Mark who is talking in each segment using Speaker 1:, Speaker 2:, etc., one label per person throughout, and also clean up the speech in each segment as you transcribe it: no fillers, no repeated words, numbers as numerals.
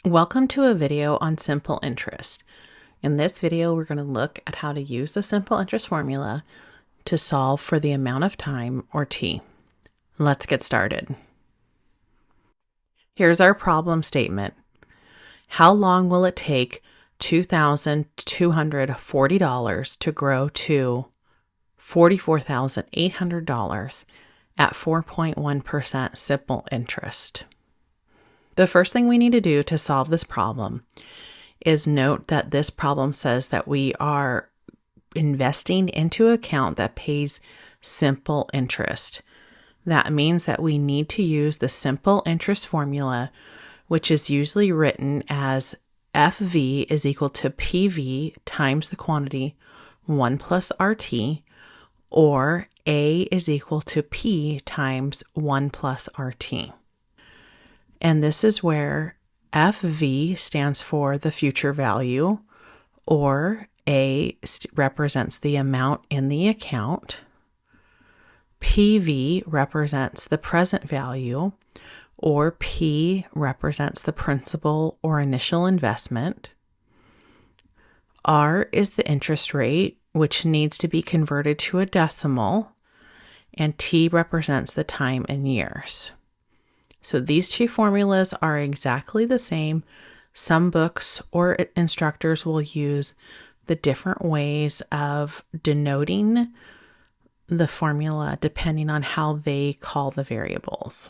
Speaker 1: Welcome to a video on simple interest. In this video, we're going to look at how to use the simple interest formula to solve for the amount of time, or t. Let's get started. Here's our problem statement. How long will it take $2,240 to grow to $44,800 at 4.1% simple interest? The first thing we need to do to solve this problem is note that this problem says that we are investing into an account that pays simple interest. That means that we need to use the simple interest formula, which is usually written as FV is equal to PV times the quantity 1 plus RT, or A is equal to P times 1 plus RT. And this is where FV stands for the future value, or A represents the amount in the account. PV represents the present value, or P represents the principal or initial investment. R is the interest rate, which needs to be converted to a decimal, and T represents the time in years. So these two formulas are exactly the same. Some books or instructors will use the different ways of denoting the formula depending on how they call the variables.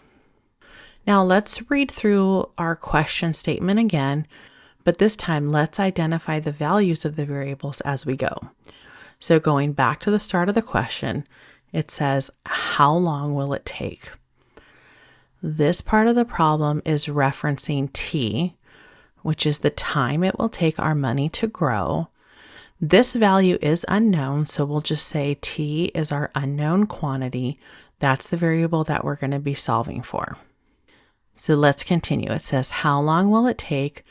Speaker 1: Now let's read through our question statement again, but this time let's identify the values of the variables as we go. So going back to the start of the question, it says, how long will it take? This part of the problem is referencing t, which is the time it will take our money to grow. This value is unknown, so we'll just say t is our unknown quantity. That's the variable that we're going to be solving for. So let's continue. It says, how long will it take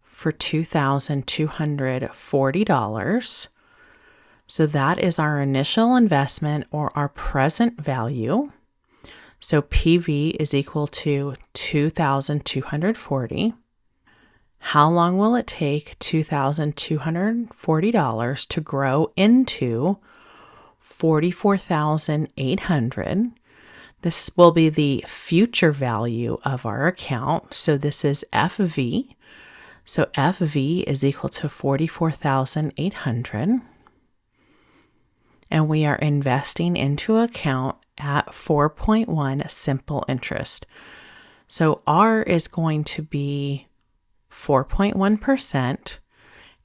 Speaker 1: for $2,240? So that is our initial investment, or our present value. So PV is equal to 2,240. How long will it take $2,240 to grow into 44,800? This will be the future value of our account. So this is FV. So FV is equal to 44,800. And we are investing into an account at 4.1 simple interest. So R is going to be 4.1%.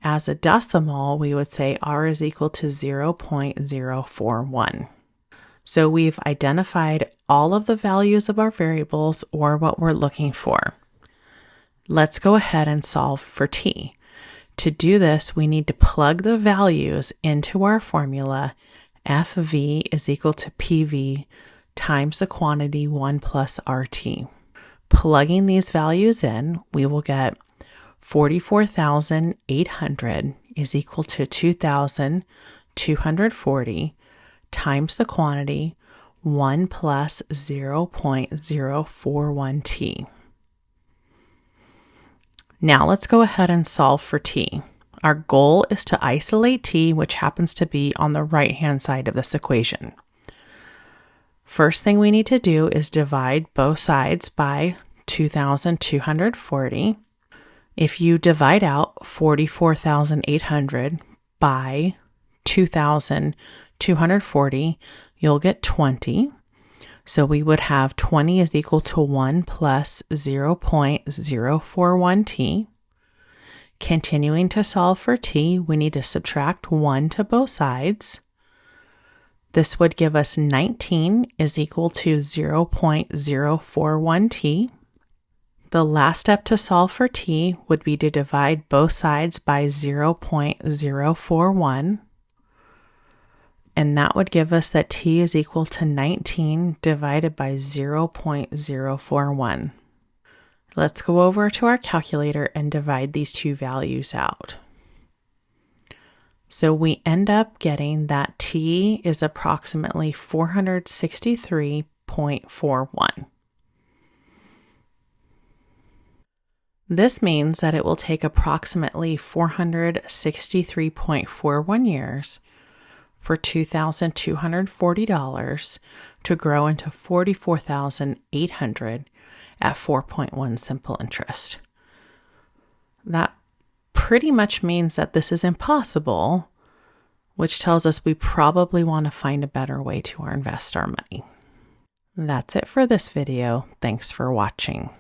Speaker 1: As a decimal, we would say R is equal to 0.041. So we've identified all of the values of our variables, or what we're looking for. Let's go ahead and solve for t. To do this, we need to plug the values into our formula. FV is equal to PV times the quantity 1 plus RT. Plugging these values in, we will get 44,800 is equal to 2,240 times the quantity 1 plus 0.041 t. Now let's go ahead and solve for t. Our goal is to isolate t, which happens to be on the right-hand side of this equation. First thing we need to do is divide both sides by 2,240. If you divide out 44,800 by 2,240, you'll get 20. So we would have 20 is equal to 1 plus 0.041 t. Continuing to solve for t, we need to subtract 1 to both sides. This would give us 19 is equal to 0.041 t. The last step to solve for t would be to divide both sides by 0.041. And that would give us that t is equal to 19 divided by 0.041. Let's go over to our calculator and divide these two values out. So we end up getting that t is approximately 463.41. This means that it will take approximately 463.41 years for $2,240 to grow into $44,800 at 4.1 simple interest. That pretty much means that this is impossible, which tells us we probably want to find a better way to invest our money. That's it for this video. Thanks for watching.